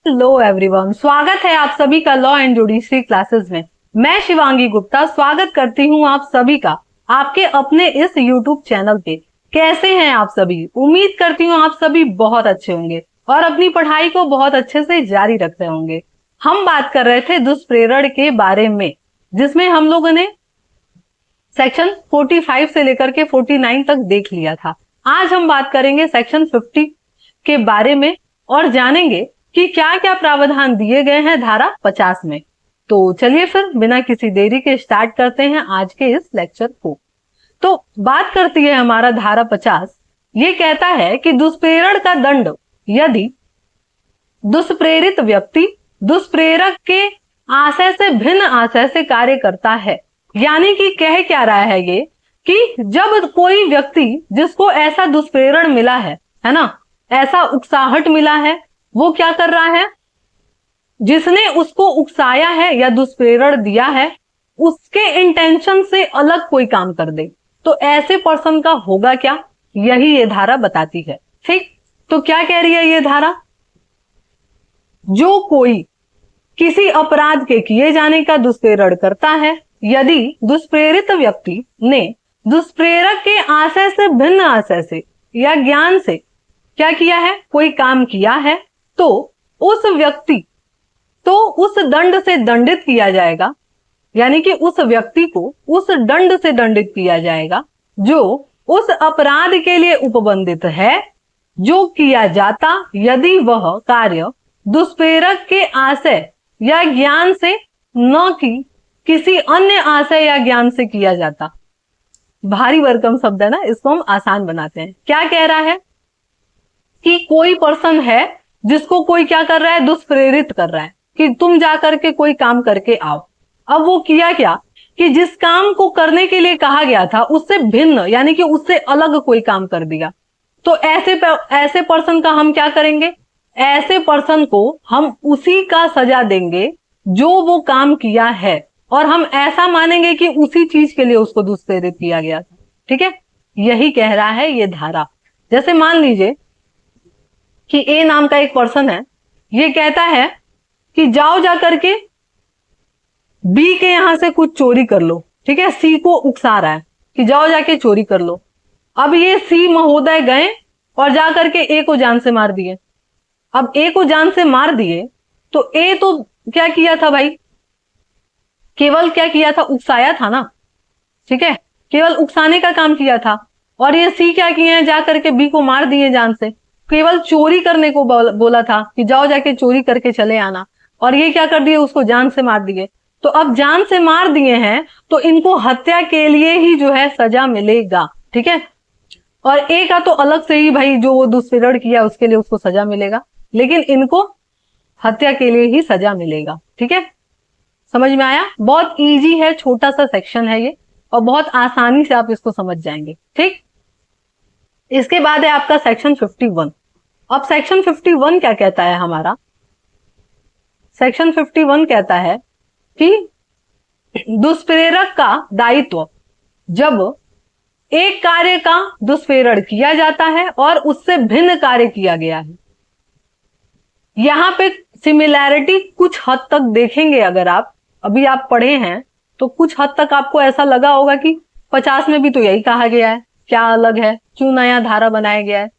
Hello everyone, स्वागत है आप सभी का लॉ एंड जुडिशरी क्लासेस में। मैं शिवांगी गुप्ता स्वागत करती हूं आप सभी का आपके अपने इस यूट्यूब चैनल पे। कैसे हैं आप सभी? उम्मीद करती हूं आप सभी बहुत अच्छे होंगे और अपनी पढ़ाई को बहुत अच्छे से जारी रख रहे होंगे। हम बात कर रहे थे दुष्प्रेरण के बारे में, जिसमें हम लोगों ने सेक्शन 45 से लेकर के 49 तक देख लिया था। आज हम बात करेंगे सेक्शन 50 के बारे में और जानेंगे कि क्या क्या प्रावधान दिए गए हैं धारा 50 में। तो चलिए फिर बिना किसी देरी के स्टार्ट करते हैं आज के इस लेक्चर को। तो बात करती है हमारा धारा 50। ये कहता है कि दुष्प्रेरण का दंड यदि दुष्प्रेरित व्यक्ति दुष्प्रेरक के आशय से भिन्न आशय से कार्य करता है। यानी कि कह क्या रहा है ये कि जब कोई व्यक्ति जिसको ऐसा दुष्प्रेरण मिला है ना, ऐसा उकसाहट मिला है, वो क्या कर रहा है, जिसने उसको उकसाया है या दुष्प्रेरण दिया है उसके इंटेंशन से अलग कोई काम कर दे, तो ऐसे पर्सन का होगा क्या, यही ये धारा बताती है। ठीक, तो क्या कह रही है ये धारा? जो कोई किसी अपराध के किए जाने का दुष्प्रेरण करता है, यदि दुष्प्रेरित व्यक्ति ने दुष्प्रेरक के आशय से भिन्न आशय से या ज्ञान से क्या किया है, कोई काम किया है, तो उस व्यक्ति तो उस दंड से दंडित किया जाएगा। यानी कि उस व्यक्ति को उस दंड से दंडित किया जाएगा जो उस अपराध के लिए उपबंधित है, जो किया जाता यदि वह कार्य दुष्प्रेरक के आशय या ज्ञान से न कि किसी अन्य आशय या ज्ञान से किया जाता। भारी भरकम शब्द है ना, इसको हम आसान बनाते हैं। क्या कह रहा है कि कोई पर्सन है जिसको कोई क्या कर रहा है, दुष्प्रेरित कर रहा है कि तुम जाकर के कोई काम करके आओ। अब वो किया क्या कि जिस काम को करने के लिए कहा गया था उससे भिन्न यानी कि उससे अलग कोई काम कर दिया। तो ऐसे पर्सन का हम क्या करेंगे, ऐसे पर्सन को हम उसी का सजा देंगे जो वो काम किया है, और हम ऐसा मानेंगे कि उसी चीज के लिए उसको दुष्प्रेरित किया गया था। ठीक है, यही कह रहा है ये धारा। जैसे मान लीजिए कि ए नाम का एक पर्सन है, ये कहता है कि जाओ जाकर के बी के यहां से कुछ चोरी कर लो। ठीक है, सी को उकसा रहा है कि जाओ जाके चोरी कर लो। अब ये सी महोदय गए और जाकर के ए को जान से मार दिए। अब ए को जान से मार दिए तो ए तो क्या किया था भाई, केवल क्या किया था, उकसाया था ना। ठीक है, केवल उकसाने का काम किया था। और ये सी क्या किए हैं, जाकर के बी को मार दिए जान से। केवल चोरी करने को बोला था कि जाओ जाके चोरी करके चले आना, और ये क्या कर दिए, उसको जान से मार दिए। तो अब जान से मार दिए हैं तो इनको हत्या के लिए ही जो है सजा मिलेगा। ठीक है, और ए का तो अलग से ही भाई जो वो दुष्प्रेरण किया उसके लिए उसको सजा मिलेगा, लेकिन इनको हत्या के लिए ही सजा मिलेगा। ठीक है, समझ में आया? बहुत इजी है, छोटा सा सेक्शन है ये और बहुत आसानी से आप इसको समझ जाएंगे। ठीक, इसके बाद है आपका सेक्शन 51। अब सेक्शन 51 क्या कहता है हमारा? सेक्शन 51 कहता है कि दुष्प्रेरक का दायित्व जब एक कार्य का दुष्प्रेरण किया जाता है और उससे भिन्न कार्य किया गया है। यहां पे सिमिलैरिटी कुछ हद तक देखेंगे, अगर आप अभी आप पढ़े हैं तो कुछ हद तक आपको ऐसा लगा होगा कि 50 में भी तो यही कहा गया है, क्या अलग है, क्यों नया धारा बनाया गया है?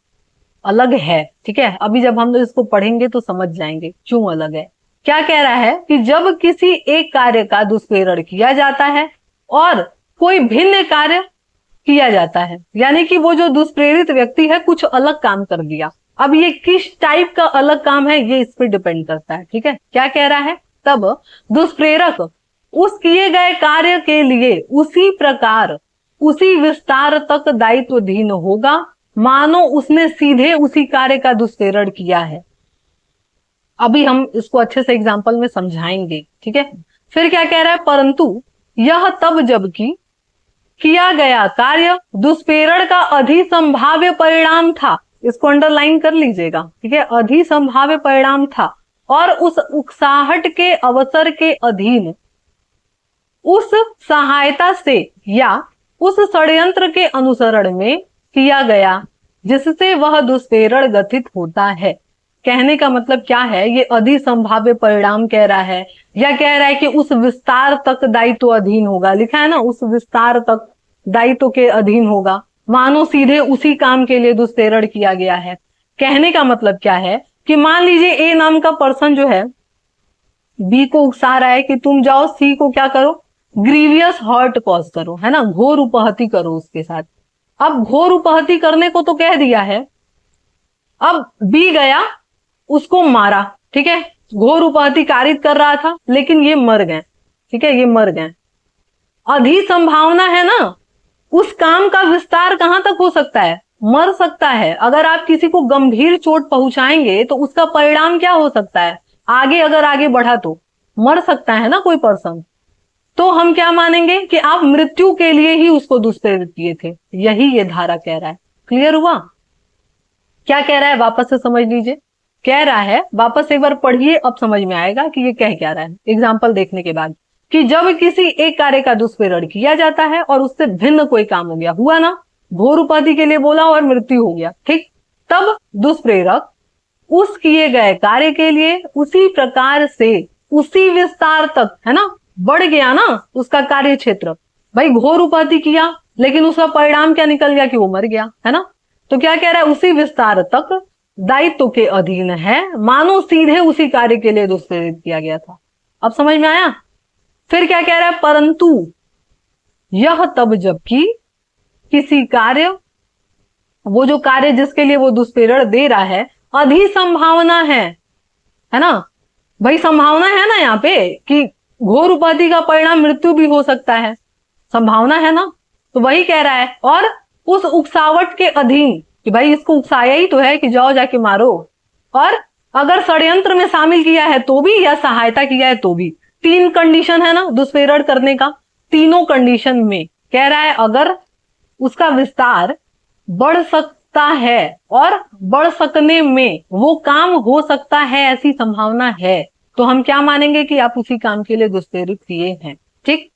अलग है। ठीक है, अभी जब हम इसको पढ़ेंगे तो समझ जाएंगे क्यों अलग है। क्या कह रहा है कि जब किसी एक कार्य का दुष्प्रेरण किया जाता है और कोई भिन्न कार्य किया जाता है, यानी कि वो जो दुष्प्रेरित व्यक्ति है कुछ अलग काम कर दिया। अब ये किस टाइप का अलग काम है ये इस पर डिपेंड करता है। ठीक है, क्या कह रहा है, तब दुष्प्रेरक उस किए गए कार्य के लिए उसी प्रकार उसी विस्तार तक दायित्वधीन होगा मानो उसने सीधे उसी कार्य का दुष्प्रेरण किया है। अभी हम इसको अच्छे से एग्जांपल में समझाएंगे। ठीक है, फिर क्या कह रहा है, परंतु यह तब जबकि किया गया कार्य दुष्प्रेरण का अधिसंभाव्य परिणाम था। इसको अंडरलाइन कर लीजिएगा। ठीक है, अधिसंभाव्य परिणाम था और उस उकसाहट के अवसर के अधीन उस सहायता से या उस षड्यंत्र के अनुसरण में किया गया जिससे वह दुष्प्रेरण गठित होता है। कहने का मतलब क्या है, ये अधिसंभाव्य परिणाम कह रहा है या कह रहा है कि उस विस्तार तक दायित्व अधीन होगा। लिखा है ना, उस विस्तार तक दायित्व के अधीन होगा, मानो सीधे उसी काम के लिए दुष्प्रेरण किया गया है। कहने का मतलब क्या है कि मान लीजिए ए नाम का पर्सन जो है बी को उकसा रहा है कि तुम जाओ सी को क्या करो, ग्रीवियस हर्ट कॉज करो, है ना, घोर उपहति करो उसके साथ। अब घोर उपहति करने को तो कह दिया है, अब बी गया उसको मारा, ठीक है, घोर उपहति कारित कर रहा था लेकिन ये मर गए, ठीक है, ये मर गए। अधिसंभावना है ना, उस काम का विस्तार कहां तक हो सकता है, मर सकता है। अगर आप किसी को गंभीर चोट पहुंचाएंगे तो उसका परिणाम क्या हो सकता है, आगे अगर आगे बढ़ा तो मर सकता है ना कोई पर्सन। तो हम क्या मानेंगे कि आप मृत्यु के लिए ही उसको दुष्प्रेरित किए थे, यही ये धारा कह रहा है। क्लियर हुआ? क्या कह रहा है वापस से समझ लीजिए, कह रहा है, वापस एक बार पढ़िए, अब समझ में आएगा कि ये कह क्या रहा है एग्जाम्पल देखने के बाद, कि जब किसी एक कार्य का दुष्प्रेरण किया जाता है और उससे भिन्न कोई काम हो गया, हुआ ना, घोर उपाधि के लिए बोला और मृत्यु हो गया, ठीक, तब दुष्प्रेरक उस किए गए कार्य के लिए उसी प्रकार से उसी विस्तार तक, है ना, बढ़ गया ना उसका कार्य क्षेत्र। भाई घोर उपाधि किया लेकिन उसका परिणाम क्या निकल गया कि वो मर गया, है ना। तो क्या कह रहा है, उसी विस्तार तक दायित्व के अधीन है, मानो सीधे उसी कार्य के लिए दुष्प्रेरित किया गया था। अब समझ में आया? फिर क्या कह रहा है, परंतु यह तब जबकि किसी कार्य, वो जो कार्य जिसके लिए वो दुष्प्रेरण दे रहा है, अधिसंभावना है ना। भाई संभावना है ना यहाँ पे कि घोर उपाधि का परिणाम मृत्यु भी हो सकता है, संभावना है ना। तो वही कह रहा है, और उस उकसावट के अधीन कि भाई इसको उकसाया ही तो है कि जाओ जाके मारो, और अगर षड्यंत्र में शामिल किया है तो भी या सहायता किया है तो भी, तीन कंडीशन है ना दुष्प्रेरण करने का, तीनों कंडीशन में कह रहा है अगर उसका विस्तार बढ़ सकता है और बढ़ सकने में वो काम हो सकता है, ऐसी संभावना है, तो हम क्या मानेंगे कि आप उसी काम के लिए दुष्प्रेरित किए हैं। ठीक,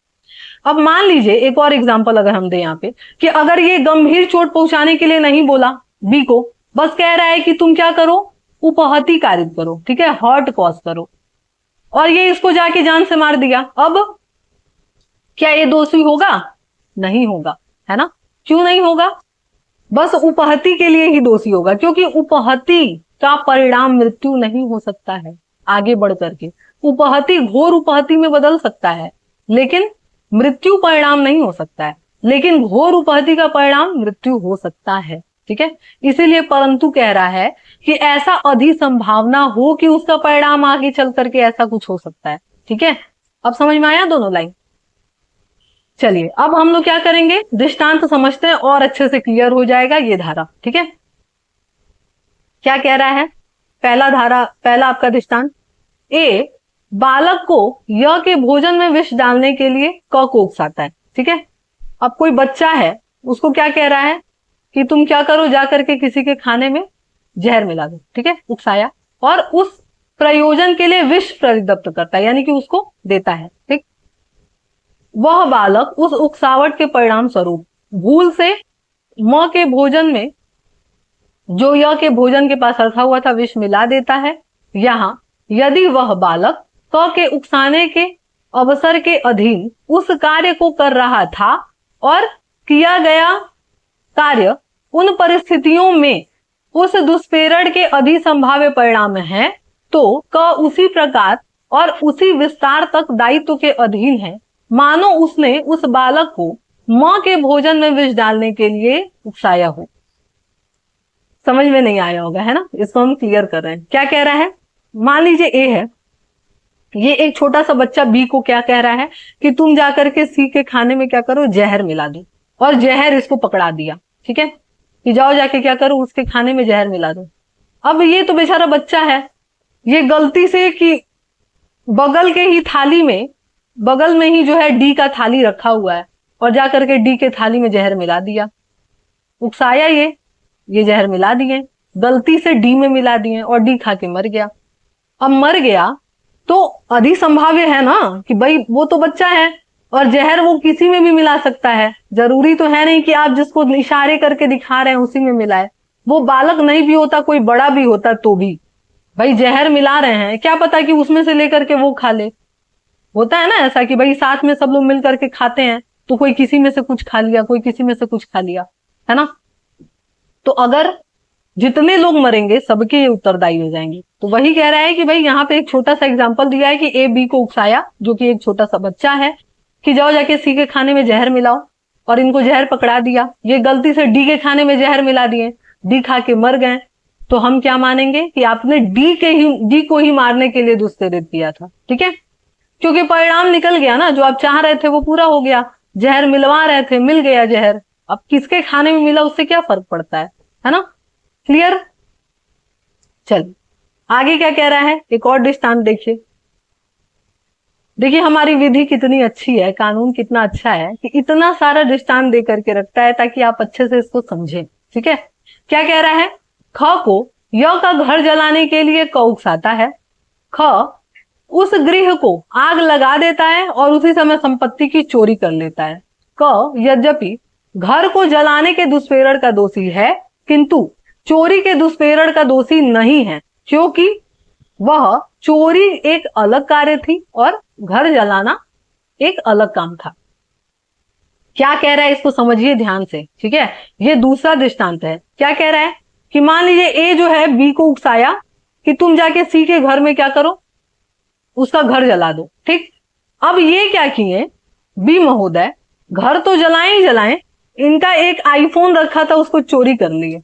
अब मान लीजिए एक और एग्जांपल अगर हम दें यहाँ पे कि अगर ये गंभीर चोट पहुंचाने के लिए नहीं बोला बी को, बस कह रहा है कि तुम क्या करो, उपहति कारित करो, ठीक है, हर्ट कॉज करो, और ये इसको जाके जान से मार दिया, अब क्या ये दोषी होगा? नहीं होगा, है ना। क्यों नहीं होगा? बस उपहति के लिए ही दोषी होगा, क्योंकि उपहति का परिणाम मृत्यु नहीं हो सकता है। आगे बढ़ करके उपहति घोर उपहति में बदल सकता है लेकिन मृत्यु परिणाम नहीं हो सकता है, लेकिन घोर उपहति का परिणाम मृत्यु हो सकता है। ठीक है, इसीलिए परंतु कह रहा है कि ऐसा अधिसंभावना हो कि उसका परिणाम आगे चल करके ऐसा कुछ हो सकता है। ठीक है, अब समझ में आया दोनों लाइन? चलिए अब हम लोग क्या करेंगे, दृष्टांत समझते हैं और अच्छे से क्लियर हो जाएगा ये धारा। ठीक है, क्या कह रहा है, पहला आपका दृष्टांत, ए बालक को य के भोजन में विष डालने के लिए क को उकसाता है। ठीक है, अब कोई बच्चा है उसको क्या कह रहा है कि तुम क्या करो, जा करके किसी के खाने में जहर मिला दो। ठीक है, उकसाया, और उस प्रयोजन के लिए विष परिदप्त करता है, यानी कि उसको देता है। ठीक, वह बालक उस उकसावट के परिणाम स्वरूप भूल से म के भोजन में जो य के भोजन के पास रखा हुआ था विष मिला देता है। यहां यदि वह बालक क के उकसाने के अवसर के अधीन उस कार्य को कर रहा था और किया गया कार्य उन परिस्थितियों में उस दुष्प्रेरण के अधिसंभाव्य परिणाम है, तो क उसी प्रकार और उसी विस्तार तक दायित्व के अधीन है, मानो उसने उस बालक को म के भोजन में विष डालने के लिए उकसाया हो। समझ में नहीं आया होगा, है ना, इसको हम क्लियर कर रहे हैं। क्या कह रहा है, मान लीजिए ए है, ये एक छोटा सा बच्चा बी को क्या कह रहा है कि तुम जाकर के सी के खाने में क्या करो, जहर मिला दो, और जहर इसको पकड़ा दिया। ठीक है, कि जाओ जाके क्या करो, उसके खाने में जहर मिला दो। अब ये तो बेचारा बच्चा है, ये गलती से कि बगल के ही थाली में, बगल में ही जो है डी का थाली रखा हुआ है, और जाकर के डी के थाली में जहर मिला दिया, उकसाया, ये जहर मिला दिए, गलती से डी में मिला दिए और डी खा के मर गया। अब मर गया तो अधिसंभाव्य है ना कि भाई वो तो बच्चा है और जहर वो किसी में भी मिला सकता है, जरूरी तो है नहीं कि आप जिसको इशारे करके दिखा रहे हैं उसी में मिलाए, वो बालक नहीं भी होता, कोई बड़ा भी होता तो भी। भाई जहर मिला रहे हैं, क्या पता कि उसमें से लेकर के वो खा ले। होता है ना ऐसा कि भाई साथ में सब लोग मिल करके खाते हैं, तो कोई किसी में से कुछ खा लिया, कोई किसी में से कुछ खा लिया, है ना। तो अगर जितने लोग मरेंगे सबके ये उत्तरदायी हो जाएंगे। तो वही कह रहा है कि भाई यहाँ पे एक छोटा सा एग्जांपल दिया है कि ए बी को उकसाया, जो कि एक छोटा सा बच्चा है, कि जाओ जाके सी के खाने में जहर मिलाओ, और इनको जहर पकड़ा दिया। ये गलती से डी के खाने में जहर मिला दिए, डी खा के मर गए। तो हम क्या मानेंगे कि आपने डी को ही मारने के लिए दुष्प्रेरित किया था, ठीक है। क्योंकि परिणाम निकल गया ना, जो आप चाह रहे थे वो पूरा हो गया। जहर मिलवा रहे थे, मिल गया जहर। अब किसके खाने में मिला उससे क्या फर्क पड़ता है ना। क्लियर। चलिए आगे क्या कह रहा है, एक और दृष्टांत देखिए। देखिए हमारी विधि कितनी अच्छी है, कानून कितना अच्छा है कि इतना सारा दृष्टांत दे करके रखता है ताकि आप अच्छे से इसको समझें, ठीक है। क्या कह रहा है, ख को य का घर जलाने के लिए क उकसाता है। ख उस गृह को आग लगा देता है और उसी समय संपत्ति की चोरी कर लेता है। क यद्यपि घर को जलाने के दुष्प्रेरण का दोषी है, किंतु चोरी के दुष्प्रेरण का दोषी नहीं है, क्योंकि वह चोरी एक अलग कार्य थी और घर जलाना एक अलग काम था। क्या कह रहा है इसको समझिए ध्यान से, ठीक है। ये दूसरा दृष्टांत है। क्या कह रहा है कि मान लीजिए ए जो है बी को उकसाया कि तुम जाके सी के घर में क्या करो, उसका घर जला दो, ठीक। अब ये क्या किए, बी महोदय घर तो जलाएं ही जलाएं, इनका एक आईफोन रखा था उसको चोरी कर लिए।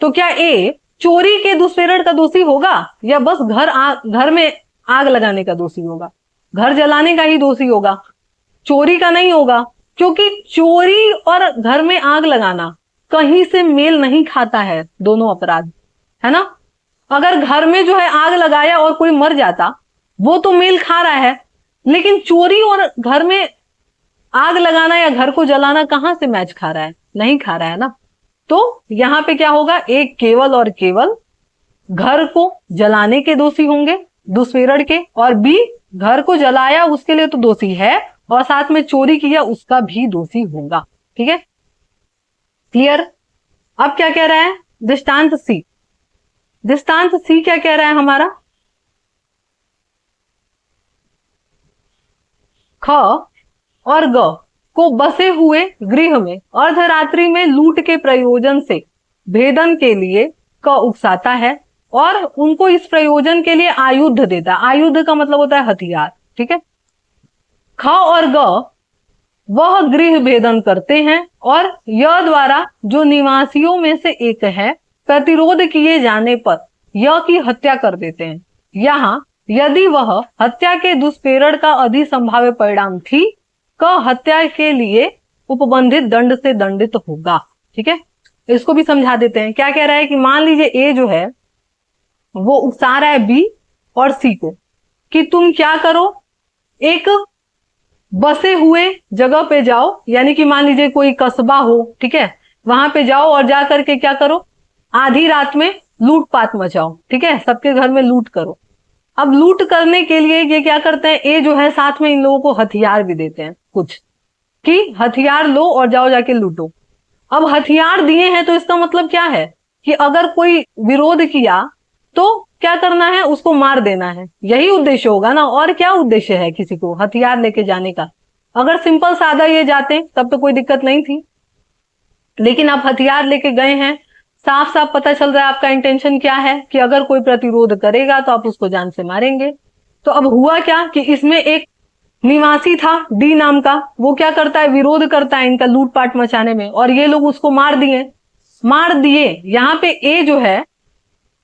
तो क्या ए चोरी के दुष्प्रेरण का दोषी होगा या बस घर में आग लगाने का दोषी होगा? घर जलाने का ही दोषी होगा, चोरी का नहीं होगा। क्योंकि चोरी और घर में आग लगाना कहीं से मेल नहीं खाता है, दोनों अपराध, है ना। अगर घर में जो है आग लगाया और कोई मर जाता वो तो मेल खा रहा है, लेकिन चोरी और घर में आग लगाना या घर को जलाना कहां से मैच खा रहा है? नहीं खा रहा है ना। तो यहां पे क्या होगा, एक केवल और केवल घर को जलाने के दोषी होंगे दुष्प्रेरण के, और बी घर को जलाया उसके लिए तो दोषी है और साथ में चोरी किया उसका भी दोषी होगा, ठीक है। क्लियर। अब क्या कह रहा है दृष्टांत सी। दृष्टांत सी क्या कह रहा है हमारा, ख और ग को बसे हुए गृह में अर्धरात्रि में लूट के प्रयोजन से भेदन के लिए क उकसाता है और उनको इस प्रयोजन के लिए आयुध देता है। आयुध का मतलब होता है हथियार, ठीक है। ख और ग वह गृह भेदन करते हैं और य द्वारा जो निवासियों में से एक है प्रतिरोध किए जाने पर य की हत्या कर देते हैं। यहाँ यदि वह हत्या के दुष्प्रेरण का अधिसंभाव्य परिणाम थी, क हत्या के लिए उपबंधित दंड से दंडित होगा, ठीक है। इसको भी समझा देते हैं। क्या कह रहा है कि मान लीजिए ए जो है वो उकसा रहा है बी और सी को कि तुम क्या करो, एक बसे हुए जगह पे जाओ, यानी कि मान लीजिए कोई कस्बा हो, ठीक है, वहां पे जाओ और जा करके क्या करो, आधी रात में लूटपाट मचाओ, ठीक है, सबके घर में लूट करो। अब लूट करने के लिए ये क्या करते हैं, ए जो है साथ में इन लोगों को हथियार भी देते हैं कुछ, कि हथियार लो और जाओ जाके लूटो। अब हथियार दिए हैं तो इसका मतलब क्या है कि अगर कोई विरोध किया तो क्या करना है, उसको मार देना है। यही उद्देश्य होगा ना, और क्या उद्देश्य है किसी को हथियार लेके जाने का? अगर सिंपल सादा ये जाते तब तो कोई दिक्कत नहीं थी, लेकिन आप हथियार लेके गए हैं, साफ साफ पता चल रहा है आपका इंटेंशन क्या है कि अगर कोई प्रतिरोध करेगा तो आप उसको जान से मारेंगे। तो अब हुआ क्या कि इसमें एक निवासी था डी नाम का, वो क्या करता है, विरोध करता है इनका लूटपाट मचाने में, और ये लोग उसको मार दिए। यहाँ पे ए जो है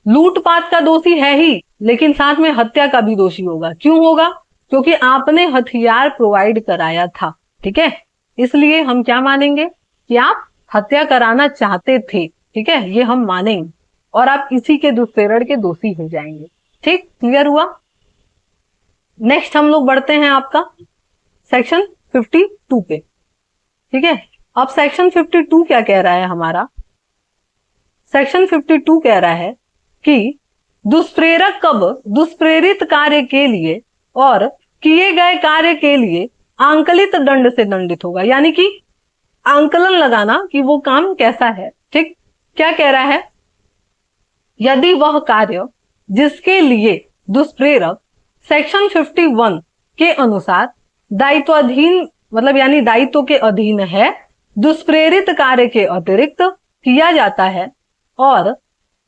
लूटपाट का दोषी है ही, लेकिन साथ में हत्या का भी दोषी होगा। क्यों होगा? क्योंकि आपने हथियार प्रोवाइड कराया था, ठीक है। इसलिए हम क्या मानेंगे कि आप हत्या कराना चाहते थे, ठीक है, ये हम मानेंगे, और आप इसी के दुष्प्रेरण के दोषी हो जाएंगे। ठीक, क्लियर हुआ। नेक्स्ट हम लोग बढ़ते हैं आपका सेक्शन 52 पे, ठीक है। अब सेक्शन 52 क्या कह रहा है हमारा? सेक्शन 52 कह रहा है कि दुष्प्रेरक कब दुष्प्रेरित कार्य के लिए और किए गए कार्य के लिए आंकलित दंड से दंडित होगा, यानी कि आंकलन लगाना कि वो काम कैसा है। ठीक, क्या कह रहा है? यदि वह कार्य जिसके लिए दुष्प्रेरक सेक्शन 51 के अनुसार दायित्वाधीन मतलब यानी दायित्व के अधीन है, दुष्प्रेरित कार्य के अतिरिक्त किया जाता है और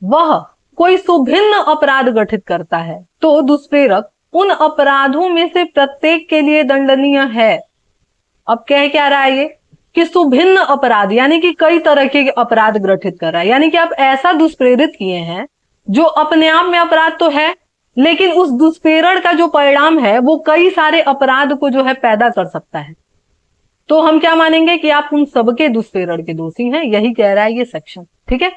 वह कोई सुभिन्न अपराध गठित करता है, तो दुष्प्रेरक उन अपराधों में से प्रत्येक के लिए दंडनीय है। अब कह क्या रहा है ये कि सुभिन्न अपराध यानी कि कई तरह के अपराध गठित कर रहा है, यानी कि आप ऐसा दुष्प्रेरित किए हैं जो अपने आप में अपराध तो है, लेकिन उस दुष्प्रेरण का जो परिणाम है वो कई सारे अपराध को जो है पैदा कर सकता है। तो हम क्या मानेंगे कि आप उन सबके दुष्प्रेरण के दोषी हैं, यही कह रहा है ये सेक्शन। ठीक है,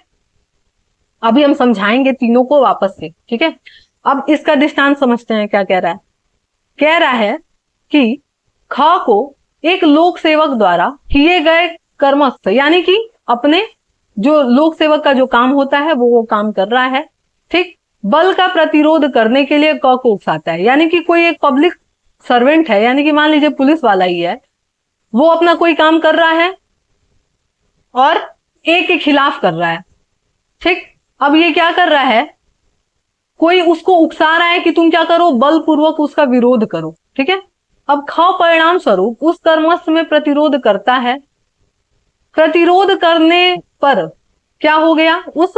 अभी हम समझाएंगे तीनों को वापस से। ठीक है, अब इसका दृष्टांत समझते हैं क्या कह रहा है। कह रहा है कि ख को एक लोक सेवक द्वारा किए गए कर्मस्थ यानी कि अपने जो लोक सेवक का जो काम होता है वो काम कर रहा है, ठीक, बल का प्रतिरोध करने के लिए क को उकसाता है, यानी कि कोई एक पब्लिक सर्वेंट है, यानी कि मान लीजिए पुलिस वाला ही है, वो अपना कोई काम कर रहा है और ए के खिलाफ कर रहा है। ठीक, अब ये क्या कर रहा है, कोई उसको उकसा रहा है कि तुम क्या करो, बलपूर्वक उसका विरोध करो। ठीक है, अब ख परिणाम स्वरूप उस कर्मस्थ में प्रतिरोध करता है। प्रतिरोध करने पर क्या हो गया, उस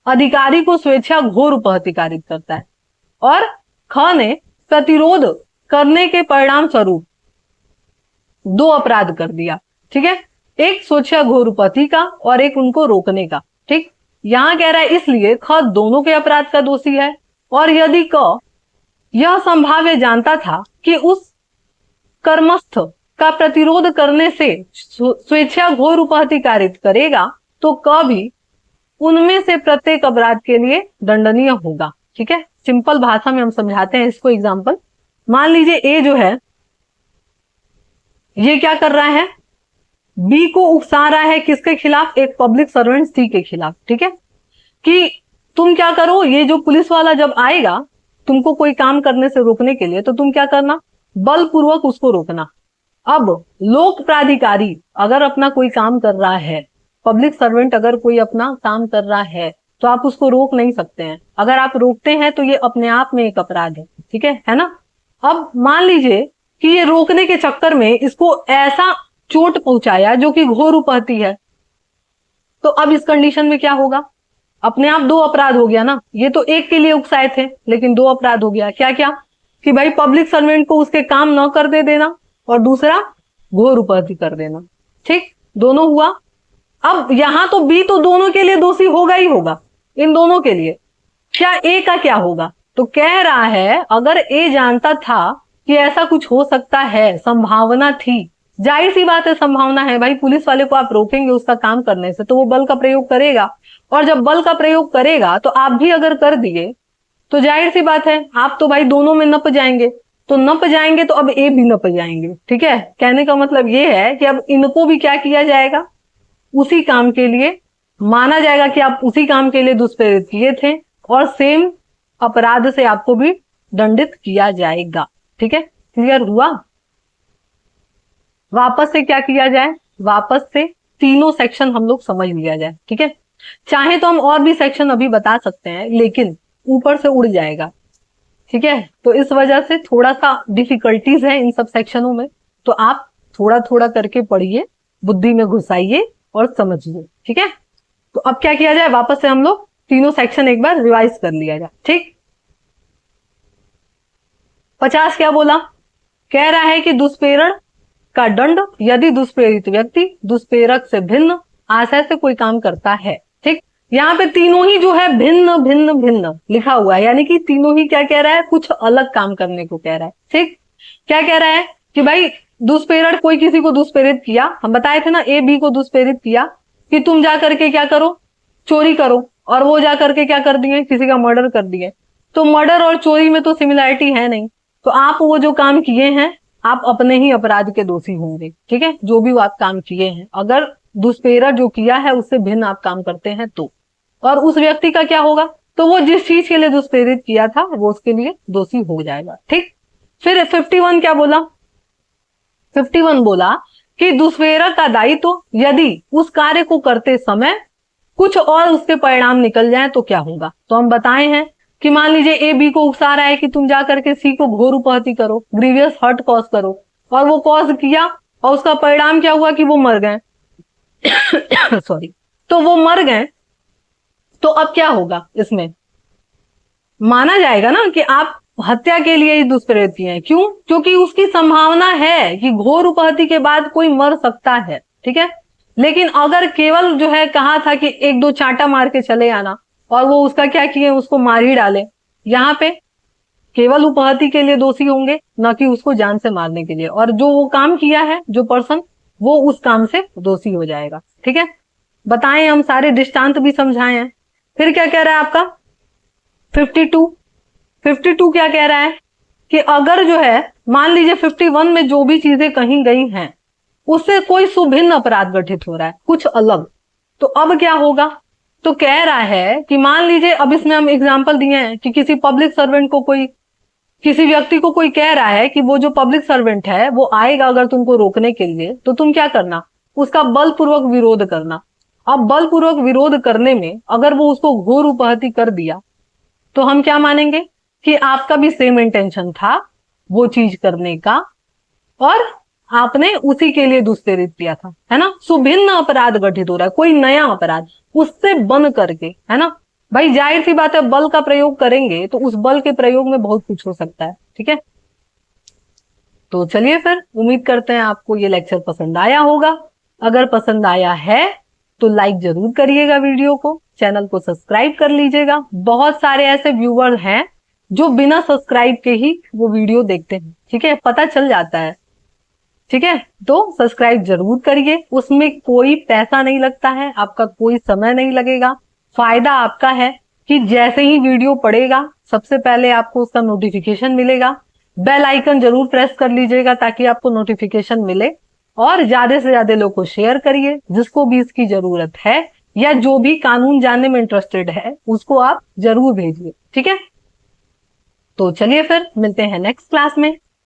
अधिकारी को स्वेच्छा घोर उपहतिकारित करता है और ख ने प्रतिरोध करने के परिणाम स्वरूप दो अपराध कर दिया। ठीक है, एक स्वेच्छा घोर उपहति का और एक उनको रोकने का। ठीक, यहां कह रहा है इसलिए ख दोनों के अपराध का दोषी है, और यदि क यह संभाव्य जानता था कि उस कर्मस्थ का प्रतिरोध करने से स्वेच्छा घोर उपहतिकारित करेगा, तो क भी उनमें से प्रत्येक अपराध के लिए दंडनीय होगा। ठीक है, सिंपल भाषा में हम समझाते हैं इसको एग्जाम्पल। मान लीजिए ए जो है ये क्या कर रहा है, बी को उकसा रहा है किसके खिलाफ, एक पब्लिक सर्वेंट सी के खिलाफ। ठीक है, कि तुम क्या करो, ये जो पुलिस वाला जब आएगा तुमको कोई काम करने से रोकने के लिए, तो तुम क्या करना, बलपूर्वक उसको रोकना। अब लोक प्राधिकारी अगर अपना कोई काम कर रहा है, पब्लिक सर्वेंट अगर कोई अपना काम कर रहा है, तो आप उसको रोक नहीं सकते हैं। अगर आप रोकते हैं तो ये अपने आप में एक अपराध है। ठीक है ना। अब मान लीजिए कि ये रोकने के चक्कर में इसको ऐसा चोट पहुंचाया जो कि घोर उपहति है, तो अब इस कंडीशन में क्या होगा, अपने आप दो अपराध हो गया ना। ये तो एक के लिए उकसाए थे, लेकिन दो अपराध हो गया। क्या क्या, कि भाई पब्लिक सर्वेंट को उसके काम न कर दे देना, और दूसरा घोर उपहति कर देना। ठीक, दोनों हुआ। अब यहां तो बी तो दोनों के लिए दोषी होगा ही होगा, इन दोनों के लिए। क्या ए का क्या होगा, तो कह रहा है अगर ए जानता था कि ऐसा कुछ हो सकता है, संभावना थी, जाहिर सी बात है संभावना है भाई, पुलिस वाले को आप रोकेंगे उसका काम करने से तो वो बल का प्रयोग करेगा, और जब बल का प्रयोग करेगा तो आप भी अगर कर दिए तो जाहिर सी बात है आप तो भाई दोनों में नप जाएंगे, तो नप जाएंगे तो अब ए भी नप जाएंगे। ठीक है, कहने का मतलब ये है कि अब इनको भी क्या किया जाएगा, उसी काम के लिए माना जाएगा कि आप उसी काम के लिए दुष्प्रेरित किए थे, और सेम अपराध से आपको भी दंडित किया जाएगा। ठीक है, क्लियर हुआ। वापस से क्या किया जाए, वापस से तीनों सेक्शन हम लोग समझ लिया जाए। ठीक है, चाहे तो हम और भी सेक्शन अभी बता सकते हैं, लेकिन ऊपर से उड़ जाएगा। ठीक है, तो इस वजह से थोड़ा सा डिफिकल्टीज है इन सब सेक्शनों में, तो आप थोड़ा थोड़ा करके पढ़िए, बुद्धि में घुसाइए और समझिए। ठीक है, तो अब क्या किया जाए, वापस से हम लोग तीनों सेक्शन एक बार रिवाइज कर लिया जाए। ठीक, 50 क्या बोला, कह रहा है कि दुष्प्रेरण का दंड यदि दुष्प्रेरित व्यक्ति दुष्प्रेरक से भिन्न आशय से कोई काम करता है। ठीक, यहाँ पे तीनों ही जो है भिन्न भिन्न भिन्न लिखा हुआ है, यानी कि तीनों ही क्या कह रहा है, कुछ अलग काम करने को कह रहा है। ठीक, क्या कह रहा है कि भाई दुष्प्रेरण, कोई किसी को दुष्प्रेरित किया, हम बताए थे ना, ए बी को दुष्प्रेरित किया कि तुम जा करके क्या करो, चोरी करो, और वो जा करके क्या कर दिए, किसी का मर्डर कर दिए। तो मर्डर और चोरी में तो सिमिलैरिटी है नहीं, तो आप वो जो काम किए हैं आप अपने ही अपराध के दोषी होंगे। ठीक है, जो भी आप काम किए हैं, अगर दुष्प्रेरण जो किया है उससे भिन्न आप काम करते हैं तो, और उस व्यक्ति का क्या होगा, तो वो जिस चीज के लिए दुष्प्रेरित किया था वो उसके लिए दोषी हो जाएगा। ठीक, फिर 51 क्या बोला, 51 बोला कि दुष्प्रेरक का दायित्व यदि उस कार्य को करते समय कुछ और उसके परिणाम निकल जाए तो क्या होगा। तो हम बताए हैं कि मान लीजिए ए बी को उकसा रहा है कि तुम जा करके सी को घोर उपहति करो, ग्रीवियस हर्ट कॉज करो, और वो कॉज किया और उसका परिणाम क्या हुआ कि वो मर गए। सॉरी, तो वो मर गए, तो अब क्या होगा, इसमें माना जाएगा ना कि आप हत्या के लिए ही दुष्प्रेरित किए हैं। क्यों? क्योंकि उसकी संभावना है कि घोर उपहति के बाद कोई मर सकता है, ठीक है। लेकिन अगर केवल जो है कहा था कि एक दो चांटा मार के चले आना, और वो उसका क्या किए, उसको मार ही डाले, यहाँ पे केवल उपहति के लिए दोषी होंगे, न कि उसको जान से मारने के लिए। और जो वो काम किया है जो पर्सन, वो उस काम से दोषी हो जाएगा, ठीक है। बताएं, हम सारे दृष्टांत भी समझाए हैं। फिर क्या कह रहा है आपका 52 क्या कह रहा है कि अगर जो है मान लीजिए 51 में जो भी चीजें कही गई हैं उससे कोई सुभिन्न अपराध गठित हो रहा है, कुछ अलग, तो अब क्या होगा। तो कह रहा है कि मान लीजिए, अब इसमें हम एग्जांपल दिए हैं कि किसी पब्लिक सर्वेंट को कोई, किसी व्यक्ति को कोई कह रहा है कि वो जो पब्लिक सर्वेंट है वो आएगा अगर तुमको रोकने के लिए, तो तुम क्या करना, उसका बलपूर्वक विरोध करना। अब बलपूर्वक विरोध करने में अगर वो उसको घोर उपहति कर दिया, तो हम क्या मानेंगे कि आपका भी सेम इंटेंशन था वो चीज करने का, और आपने उसी के लिए दुष्प्रेरित किया था, है ना। सुभिन्न अपराध गठित हो रहा है, कोई नया अपराध उससे बन करके, है ना। भाई जाहिर सी बात है, बल का प्रयोग करेंगे तो उस बल के प्रयोग में बहुत कुछ हो सकता है, ठीक है। तो चलिए फिर, उम्मीद करते हैं आपको ये लेक्चर पसंद आया होगा। अगर पसंद आया है तो लाइक जरूर करिएगा वीडियो को, चैनल को सब्सक्राइब कर लीजिएगा। बहुत सारे ऐसे व्यूअर हैं जो बिना सब्सक्राइब के ही वो वीडियो देखते हैं, ठीक है, पता चल जाता है, ठीक है। तो सब्सक्राइब जरूर करिए, उसमें कोई पैसा नहीं लगता है, आपका कोई समय नहीं लगेगा। फायदा आपका है कि जैसे ही वीडियो पड़ेगा सबसे पहले आपको उसका नोटिफिकेशन मिलेगा। बेल आइकन जरूर प्रेस कर लीजिएगा ताकि आपको नोटिफिकेशन मिले, और ज्यादा से ज्यादा लोग को शेयर करिए, जिसको भी इसकी जरूरत है या जो भी कानून जानने में इंटरेस्टेड है उसको आप जरूर भेजिए, ठीक है। तो चलिए फिर मिलते हैं नेक्स्ट क्लास में।